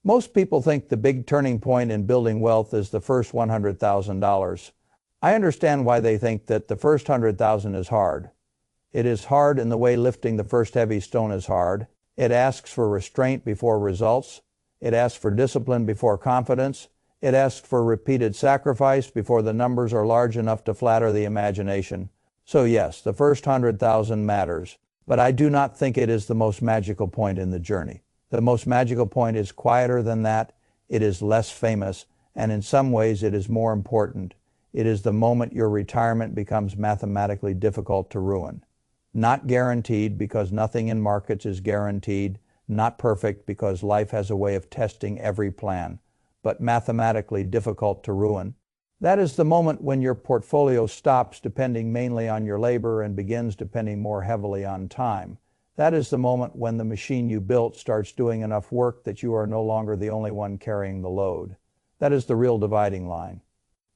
Most people think the big turning point in building wealth is the first $100,000. I understand why they think that the first $100,000 is hard. It is hard in the way lifting the first heavy stone is hard. It asks for restraint before results. It asks for discipline before confidence. It asks for repeated sacrifice before the numbers are large enough to flatter the imagination. So yes, the first 100,000 matters, but I do not think it is the most magical point in the journey. The most magical point is quieter than that. It is less famous, and in some ways it is more important. It is the moment your retirement becomes mathematically difficult to ruin. Not guaranteed because nothing in markets is guaranteed, not perfect because life has a way of testing every plan, but mathematically difficult to ruin. That is the moment when your portfolio stops depending mainly on your labor and begins depending more heavily on time. That is the moment when the machine you built starts doing enough work that you are no longer the only one carrying the load. That is the real dividing line.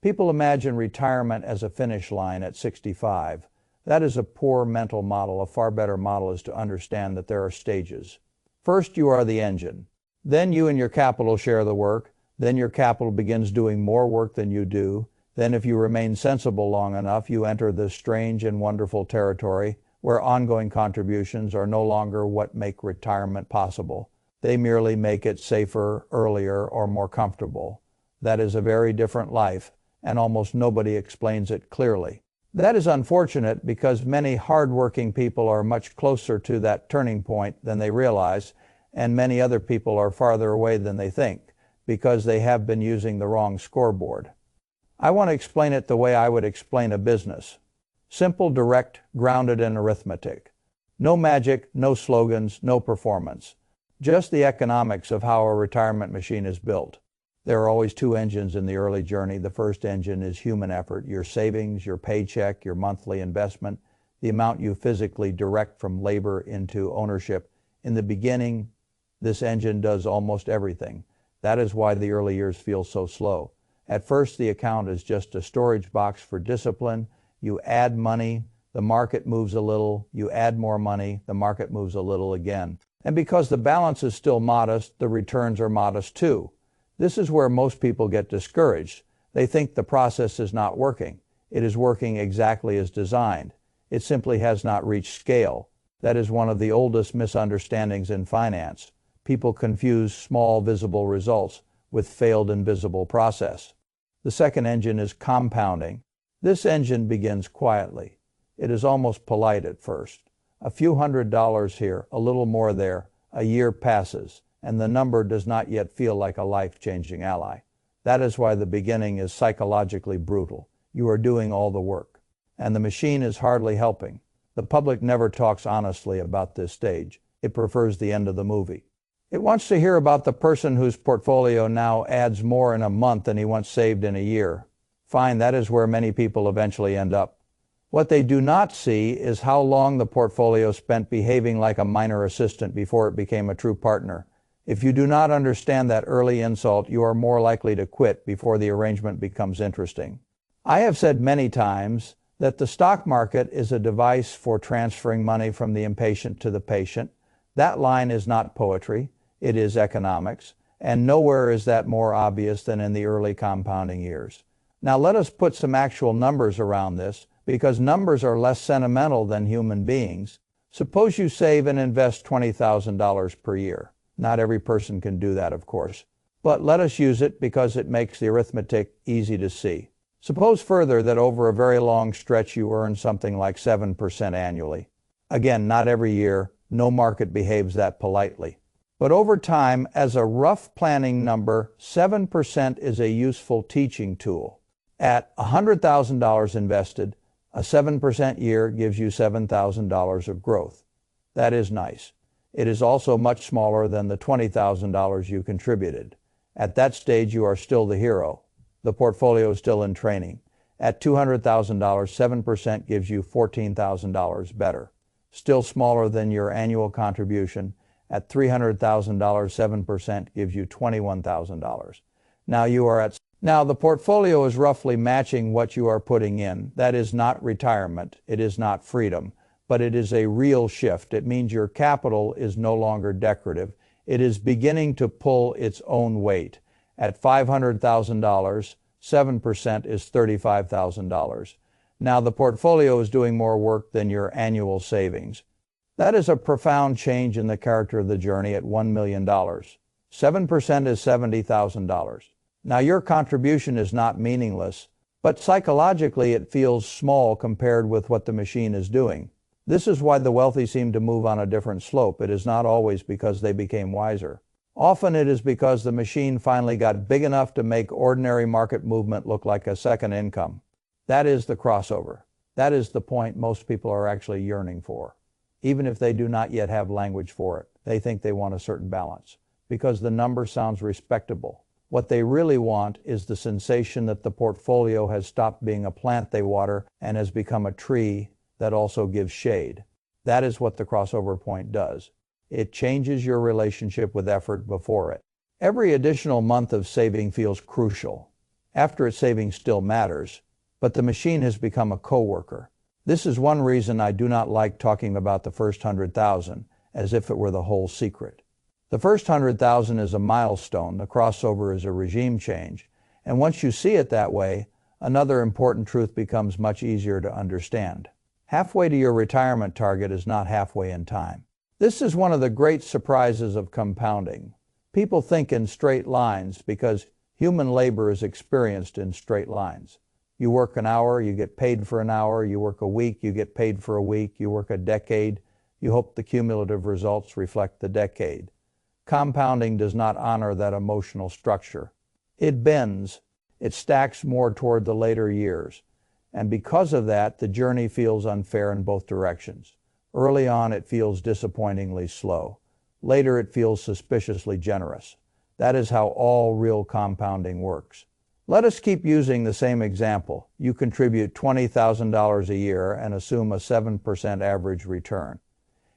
People imagine retirement as a finish line at 65. That is a poor mental model. A far better model is to understand that there are stages. First, you are the engine. Then you and your capital share the work. Then your capital begins doing more work than you do. Then if you remain sensible long enough, you enter the strange and wonderful territory where ongoing contributions are no longer what make retirement possible. They merely make it safer, earlier, or more comfortable. That is a very different life, and almost nobody explains it clearly. That is unfortunate because many hard-working people are much closer to that turning point than they realize, and many other people are farther away than they think because they have been using the wrong scoreboard. I want to explain it the way I would explain a business. Simple, direct, grounded in arithmetic. No magic, no slogans, no performance. Just the economics of how a retirement machine is built. There are always two engines in the early journey. The first engine is human effort, your savings, your paycheck, your monthly investment, the amount you physically direct from labor into ownership. In the beginning, this engine does almost everything. That is why the early years feel so slow. At first, the account is just a storage box for discipline. You add money, the market moves a little. You add more money, the market moves a little again. And because the balance is still modest, the returns are modest too. This is where most people get discouraged. They think the process is not working. It is working exactly as designed. It simply has not reached scale. That is one of the oldest misunderstandings in finance. People confuse small visible results with failed invisible process. The second engine is compounding. This engine begins quietly. It is almost polite at first. A few $100s here, a little more there. A year passes, and the number does not yet feel like a life-changing ally. That is why the beginning is psychologically brutal. You are doing all the work, and the machine is hardly helping. The public never talks honestly about this stage. It prefers the end of the movie. It wants to hear about the person whose portfolio now adds more in a month than he once saved in a year. Fine, that is where many people eventually end up. What they do not see is how long the portfolio spent behaving like a minor assistant before it became a true partner. If you do not understand that early insult, you are more likely to quit before the arrangement becomes interesting. I have said many times that the stock market is a device for transferring money from the impatient to the patient. That line is not poetry. It is economics, and nowhere is that more obvious than in the early compounding years. Now let us put some actual numbers around this, because numbers are less sentimental than human beings. Suppose you save and invest $20,000 per year. Not every person can do that, of course. But let us use it because it makes the arithmetic easy to see. Suppose further that over a very long stretch you earn something like 7% annually. Again, not every year. No market behaves that politely. But over time, as a rough planning number, 7% is a useful teaching tool. At $100,000 invested, a 7% year gives you $7,000 of growth. That is nice. It is also much smaller than the $20,000 you contributed. At that stage, you are still the hero. The portfolio is still in training. At $200,000, 7% gives you $14,000 better. Still smaller than your annual contribution. At $300,000, 7% gives you $21,000. Now the portfolio is roughly matching what you are putting in. That is not retirement. It is not freedom. But it is a real shift. It means your capital is no longer decorative. It is beginning to pull its own weight. At $500,000, 7% is $35,000. Now the portfolio is doing more work than your annual savings. That is a profound change in the character of the journey at $1 million. 7% is $70,000. Now your contribution is not meaningless, but psychologically it feels small compared with what the machine is doing. This is why the wealthy seem to move on a different slope. It is not always because they became wiser. Often it is because the machine finally got big enough to make ordinary market movement look like a second income. That is the crossover. That is the point most people are actually yearning for. Even if they do not yet have language for it, they think they want a certain balance, because the number sounds respectable. What they really want is the sensation that the portfolio has stopped being a plant they water and has become a tree that also gives shade. That is what the crossover point does. It changes your relationship with effort before it. Every additional month of saving feels crucial. After it, saving still matters, but the machine has become a coworker. This is one reason I do not like talking about the first 100,000 as if it were the whole secret. The first 100,000 is a milestone. The crossover is a regime change. And once you see it that way, another important truth becomes much easier to understand. Halfway to your retirement target is not halfway in time. This is one of the great surprises of compounding. People think in straight lines because human labor is experienced in straight lines. You work an hour, you get paid for an hour. You work a week, you get paid for a week. You work a decade, you hope the cumulative results reflect the decade. Compounding does not honor that emotional structure. It bends. It stacks more toward the later years. And because of that, the journey feels unfair in both directions. Early on, it feels disappointingly slow. Later, it feels suspiciously generous. That is how all real compounding works. Let us keep using the same example. You contribute $20,000 a year and assume a 7% average return.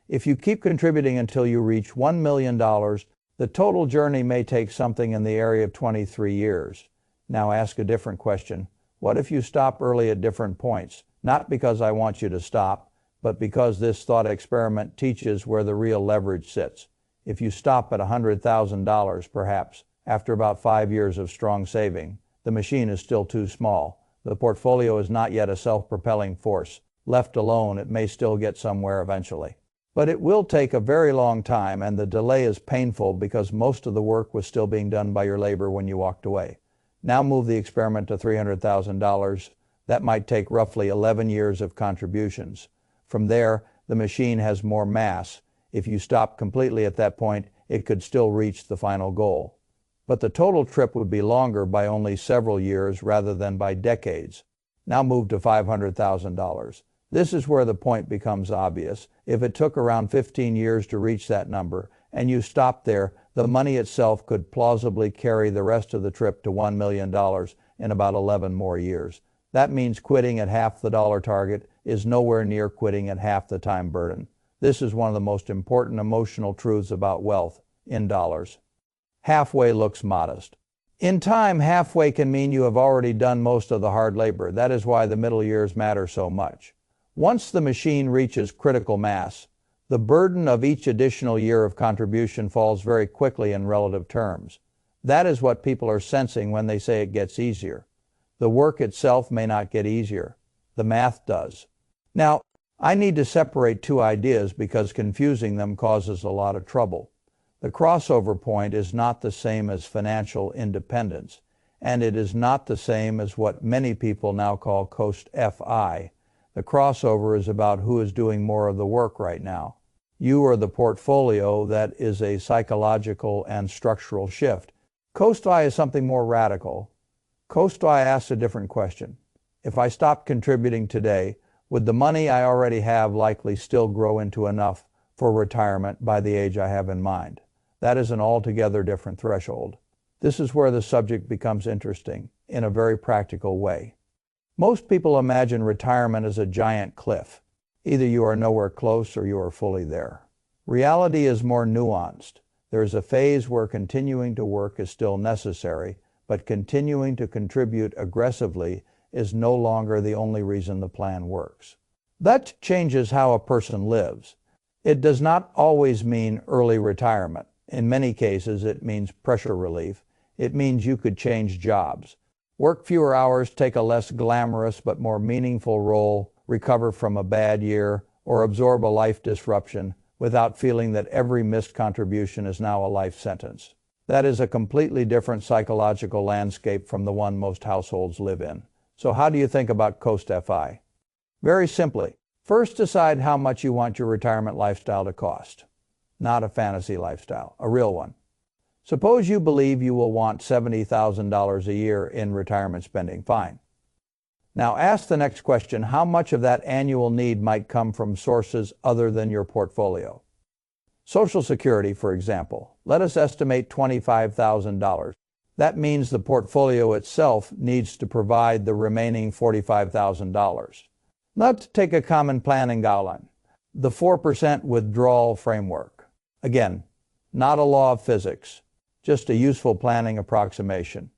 If you keep contributing until you reach $1 million, the total journey may take something in the area of 23 years. Now ask a different question. What if you stop early at different points? Not because I want you to stop, but because this thought experiment teaches where the real leverage sits. If you stop at $100,000, perhaps, after about 5 years of strong saving, the machine is still too small. The portfolio is not yet a self-propelling force. Left alone, it may still get somewhere eventually. But it will take a very long time, and the delay is painful because most of the work was still being done by your labor when you walked away. Now move the experiment to $300,000. That might take roughly 11 years of contributions. From there, the machine has more mass. If you stop completely at that point, it could still reach the final goal. But the total trip would be longer by only several years rather than by decades. Now move to $500,000. This is where the point becomes obvious. If it took around 15 years to reach that number, and you stopped there, the money itself could plausibly carry the rest of the trip to $1 million in about 11 more years. That means quitting at half the dollar target is nowhere near quitting at half the time burden. This is one of the most important emotional truths about wealth in dollars. Halfway looks modest. In time, halfway can mean you have already done most of the hard labor. That is why the middle years matter so much. Once the machine reaches critical mass, the burden of each additional year of contribution falls very quickly in relative terms. That is what people are sensing when they say it gets easier. The work itself may not get easier. The math does. Now, I need to separate two ideas because confusing them causes a lot of trouble. The crossover point is not the same as financial independence, and it is not the same as what many people now call Coast-FI. The crossover is about who is doing more of the work right now. You or the portfolio. That is a psychological and structural shift. Coast-FI is something more radical. Coast-FI asks a different question. If I stopped contributing today, would the money I already have likely still grow into enough for retirement by the age I have in mind? That is an altogether different threshold. This is where the subject becomes interesting in a very practical way. Most people imagine retirement as a giant cliff. Either you are nowhere close or you are fully there. Reality is more nuanced. There is a phase where continuing to work is still necessary, but continuing to contribute aggressively is no longer the only reason the plan works. That changes how a person lives. It does not always mean early retirement. In many cases, it means pressure relief. It means you could change jobs, work fewer hours, take a less glamorous but more meaningful role, recover from a bad year, or absorb a life disruption without feeling that every missed contribution is now a life sentence. That is a completely different psychological landscape from the one most households live in. So how do you think about Coast-FI? Very simply, first decide how much you want your retirement lifestyle to cost. Not a fantasy lifestyle, a real one. Suppose you believe you will want $70,000 a year in retirement spending. Fine. Now ask the next question, how much of that annual need might come from sources other than your portfolio? Social Security, for example. Let us estimate $25,000. That means the portfolio itself needs to provide the remaining $45,000. Let's take a common planning guideline, the 4% withdrawal framework. Again, not a law of physics, just a useful planning approximation.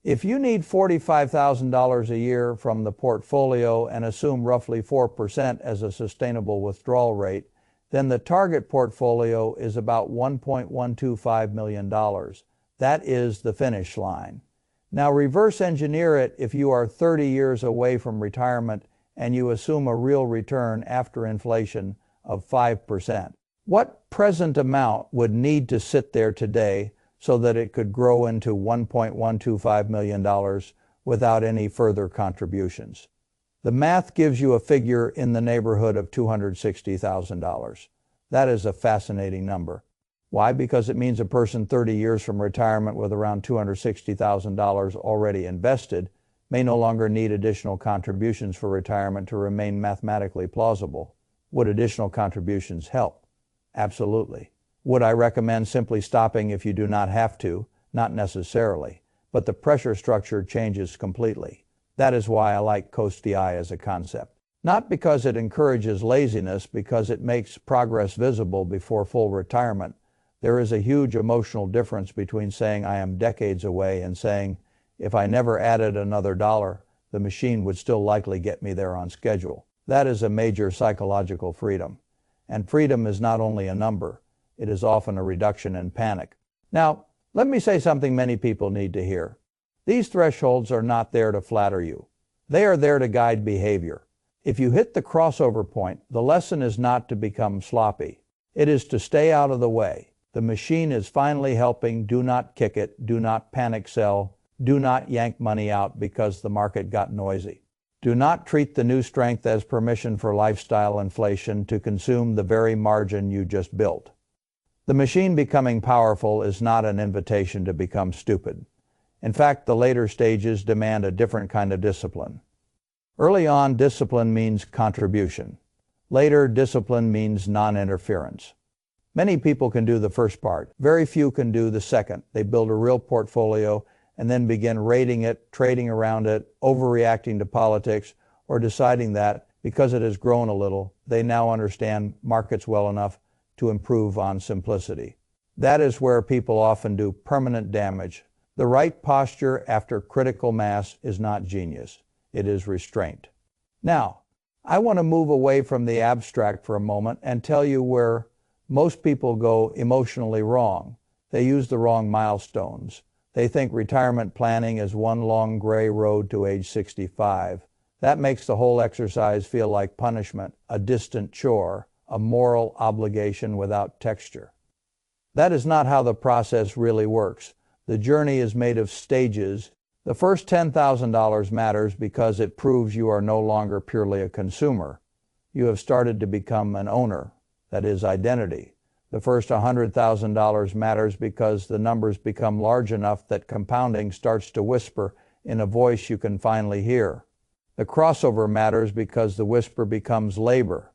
If you need $45,000 a year from the portfolio and assume roughly 4% as a sustainable withdrawal rate, then the target portfolio is about $1.125 million. That is the finish line. Now reverse engineer it if you are 30 years away from retirement and you assume a real return after inflation of 5%. What present amount would need to sit there today so that it could grow into $1.125 million without any further contributions? The math gives you a figure in the neighborhood of $260,000. That is a fascinating number. Why? Because it means a person 30 years from retirement with around $260,000 already invested may no longer need additional contributions for retirement to remain mathematically plausible. Would additional contributions help? Absolutely. Would I recommend simply stopping if you do not have to? Not necessarily, but the pressure structure changes completely. That is why I like Coast-FI as a concept. Not because it encourages laziness, because it makes progress visible before full retirement. There is a huge emotional difference between saying I am decades away and saying if I never added another dollar, the machine would still likely get me there on schedule. That is a major psychological freedom. And freedom is not only a number, it is often a reduction in panic. Now, let me say something many people need to hear. These thresholds are not there to flatter you. They are there to guide behavior. If you hit the crossover point, the lesson is not to become sloppy. It is to stay out of the way. The machine is finally helping. Do not kick it. Do not panic sell. Do not yank money out because the market got noisy. Do not treat the new strength as permission for lifestyle inflation to consume the very margin you just built. The machine becoming powerful is not an invitation to become stupid. In fact, the later stages demand a different kind of discipline. Early on, discipline means contribution. Later, discipline means non-interference. Many people can do the first part. Very few can do the second. They build a real portfolio and then begin rating it, trading around it, overreacting to politics, or deciding that, because it has grown a little, they now understand markets well enough to improve on simplicity. That is where people often do permanent damage. The right posture after critical mass is not genius. It is restraint. Now, I want to move away from the abstract for a moment and tell you where most people go emotionally wrong. They use the wrong milestones. They think retirement planning is one long gray road to age 65. That makes the whole exercise feel like punishment, a distant chore, a moral obligation without texture. That is not how the process really works. The journey is made of stages. The first $10,000 matters because it proves you are no longer purely a consumer. You have started to become an owner. That is identity. The first $100,000 matters because the numbers become large enough that compounding starts to whisper in a voice you can finally hear. The crossover matters because the whisper becomes labor.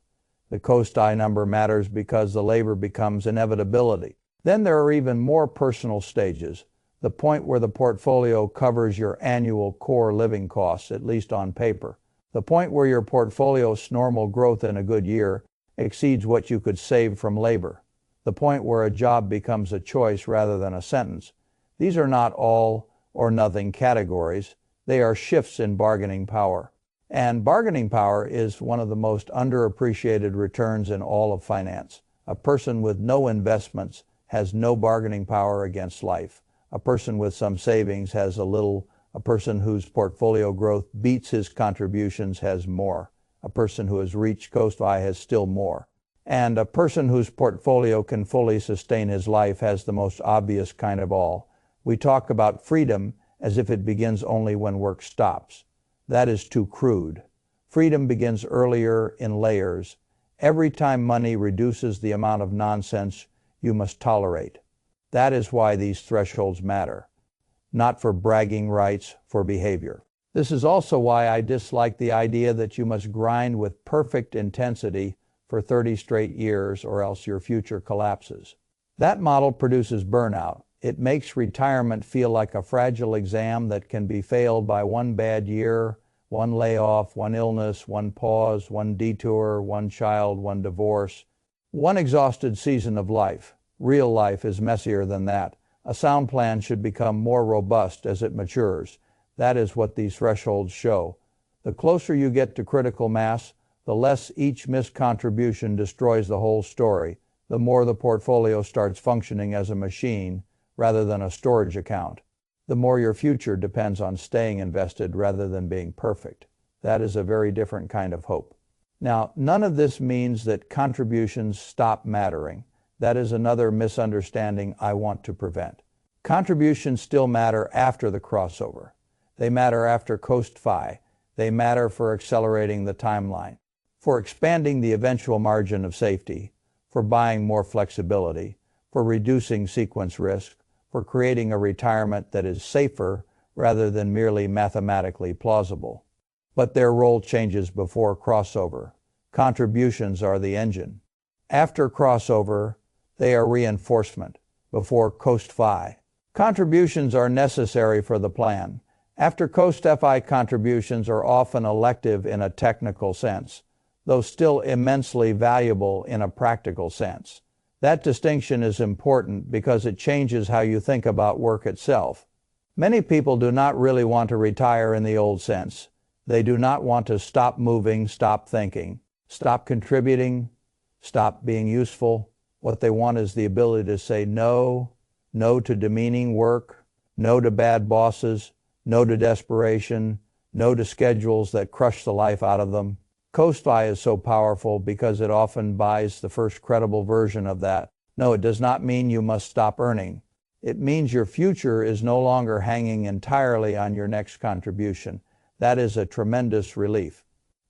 The Coast-FI number matters because the labor becomes inevitability. Then there are even more personal stages. The point where the portfolio covers your annual core living costs, at least on paper. The point where your portfolio's normal growth in a good year exceeds what you could save from labor. The point where a job becomes a choice rather than a sentence. These are not all or nothing categories. They are shifts in bargaining power. And bargaining power is one of the most underappreciated returns in all of finance. A person with no investments has no bargaining power against life. A person with some savings has a little. A person whose portfolio growth beats his contributions has more. A person who has reached coast FI has still more. And a person whose portfolio can fully sustain his life has the most obvious kind of all. We talk about freedom as if it begins only when work stops. That is too crude. Freedom begins earlier in layers. Every time money reduces the amount of nonsense you must tolerate. That is why these thresholds matter. Not for bragging rights, for behavior. This is also why I dislike the idea that you must grind with perfect intensity for 30 straight years or else your future collapses. That model produces burnout. It makes retirement feel like a fragile exam that can be failed by one bad year, one layoff, one illness, one pause, one detour, one child, one divorce, one exhausted season of life. Real life is messier than that. A sound plan should become more robust as it matures. That is what these thresholds show. The closer you get to critical mass, the less each missed contribution destroys the whole story, the more the portfolio starts functioning as a machine rather than a storage account. The more your future depends on staying invested rather than being perfect. That is a very different kind of hope. Now, none of this means that contributions stop mattering. That is another misunderstanding I want to prevent. Contributions still matter after the crossover. They matter after coast FI. They matter for accelerating the timeline, for expanding the eventual margin of safety, for buying more flexibility, for reducing sequence risk, for creating a retirement that is safer rather than merely mathematically plausible. But their role changes before crossover. Contributions are the engine. After crossover, they are reinforcement. Before coast FI, contributions are necessary for the plan. After coast FI, contributions are often elective in a technical sense, though still immensely valuable in a practical sense. That distinction is important because it changes how you think about work itself. Many people do not really want to retire in the old sense. They do not want to stop moving, stop thinking, stop contributing, stop being useful. What they want is the ability to say no, no to demeaning work, no to bad bosses, no to desperation, no to schedules that crush the life out of them. Coast FI is so powerful because it often buys the first credible version of that. No, it does not mean you must stop earning. It means your future is no longer hanging entirely on your next contribution. That is a tremendous relief.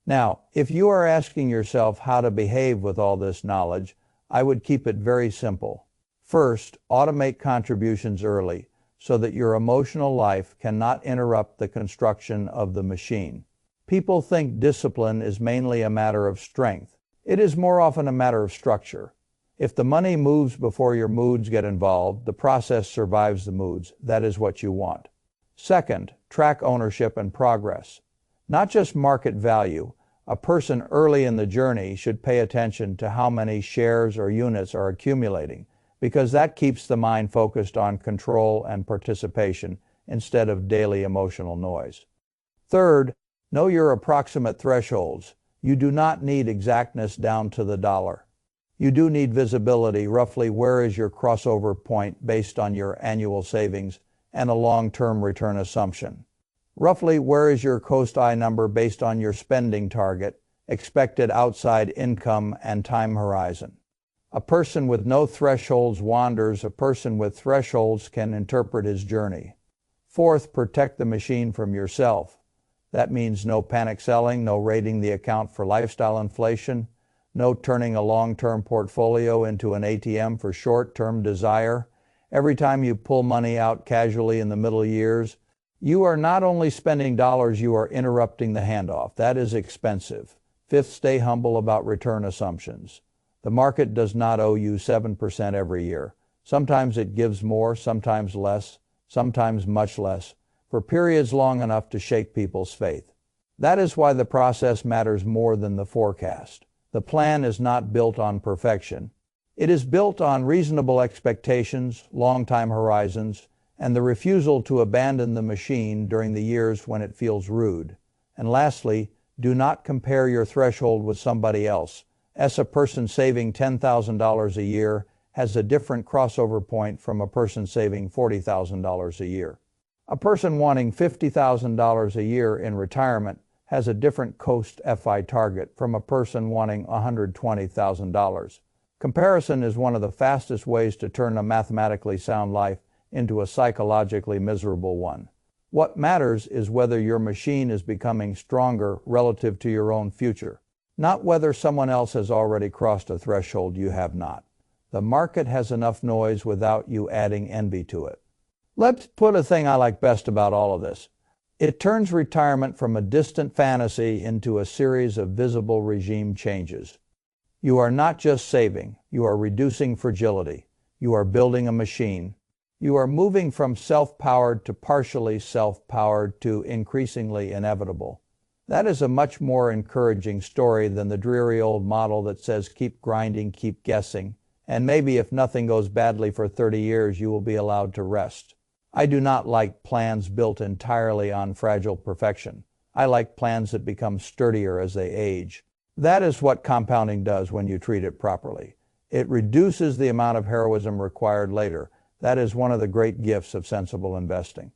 Now, if you are asking yourself how to behave with all this knowledge, I would keep it very simple. First, automate contributions early so that your emotional life cannot interrupt the construction of the machine. People think discipline is mainly a matter of strength. It is more often a matter of structure. If the money moves before your moods get involved, the process survives the moods. That is what you want. Second, track ownership and progress. Not just market value. A person early in the journey should pay attention to how many shares or units are accumulating, because that keeps the mind focused on control and participation instead of daily emotional noise. Third, know your approximate thresholds. You do not need exactness down to the dollar. You do need visibility, roughly where is your crossover point based on your annual savings and a long-term return assumption. Roughly where is your coast FI number based on your spending target, expected outside income, and time horizon. A person with no thresholds wanders. A person with thresholds can interpret his journey. Fourth, protect the machine from yourself. That means no panic selling, no raiding the account for lifestyle inflation, no turning a long-term portfolio into an ATM for short-term desire. Every time you pull money out casually in the middle years, you are not only spending dollars, you are interrupting the handoff. That is expensive. Fifth, stay humble about return assumptions. The market does not owe you 7% every year. Sometimes it gives more, sometimes less, sometimes much less, for periods long enough to shake people's faith. That is why the process matters more than the forecast. The plan is not built on perfection. It is built on reasonable expectations, long time horizons, and the refusal to abandon the machine during the years when it feels rude. And lastly, do not compare your threshold with somebody else. As a person saving $10,000 a year has a different crossover point from a person saving $40,000 a year. A person wanting $50,000 a year in retirement has a different cost-fi target from a person wanting $120,000. Comparison is one of the fastest ways to turn a mathematically sound life into a psychologically miserable one. What matters is whether your machine is becoming stronger relative to your own future, not whether someone else has already crossed a threshold you have not. The market has enough noise without you adding envy to it. Let's put a thing I like best about all of this. It turns retirement from a distant fantasy into a series of visible regime changes. You are not just saving, you are reducing fragility. You are building a machine. You are moving from self-powered to partially self-powered to increasingly inevitable. That is a much more encouraging story than the dreary old model that says keep grinding, keep guessing, and maybe if nothing goes badly for 30 years you will be allowed to rest. I do not like plans built entirely on fragile perfection. I like plans that become sturdier as they age. That is what compounding does when you treat it properly. It reduces the amount of heroism required later. That is one of the great gifts of sensible investing.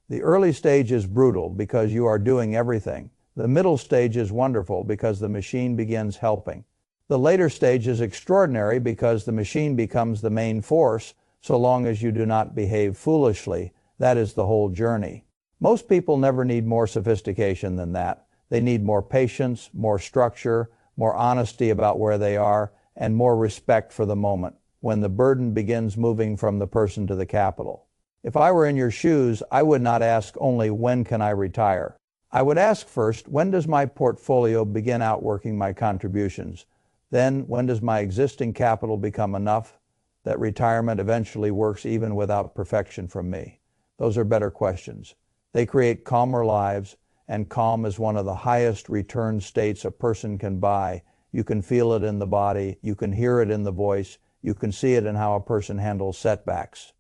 The early stage is brutal because you are doing everything. The middle stage is wonderful because the machine begins helping. The later stage is extraordinary because the machine becomes the main force, so long as you do not behave foolishly. That is the whole journey. Most people never need more sophistication than that. They need more patience, more structure, more honesty about where they are, and more respect for the moment, when the burden begins moving from the person to the capital. If I were in your shoes, I would not ask only when can I retire. I would ask first, when does my portfolio begin outworking my contributions? Then, when does my existing capital become enough that retirement eventually works even without perfection from me? Those are better questions. They create calmer lives, and calm is one of the highest return states a person can buy. You can feel it in the body, you can hear it in the voice, you can see it in how a person handles setbacks.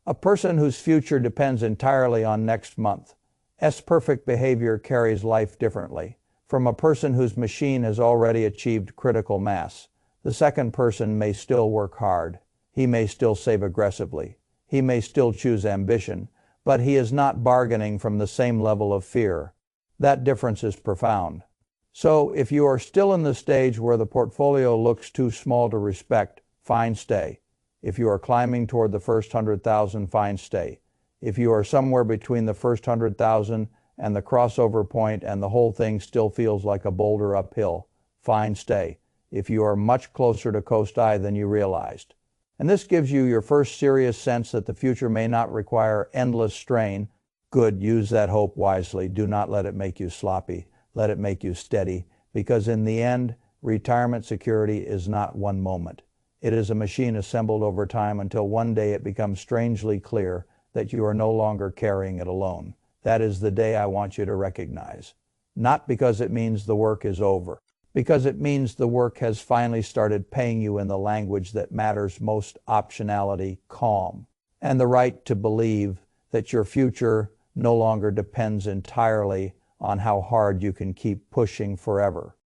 A person whose future depends entirely on next month's perfect behavior carries life differently from a person whose machine has already achieved critical mass. The second person may still work hard. He may still save aggressively. He may still choose ambition, but he is not bargaining from the same level of fear. That difference is profound. So, if you are still in the stage where the portfolio looks too small to respect, fine, stay. If you are climbing toward the first 100,000, fine, stay. If you are somewhere between the first 100,000 and the crossover point and the whole thing still feels like a boulder uphill, fine, stay. If you are much closer to coast I than you realized. And this gives you your first serious sense that the future may not require endless strain. Good, use that hope wisely. Do not let it make you sloppy. Let it make you steady, because in the end, retirement security is not one moment. It is a machine assembled over time until one day it becomes strangely clear that you are no longer carrying it alone. That is the day I want you to recognize. Not because it means the work is over, because it means the work has finally started paying you in the language that matters most: optionality, calm, and the right to believe that your future no longer depends entirely on how hard you can keep pushing forever.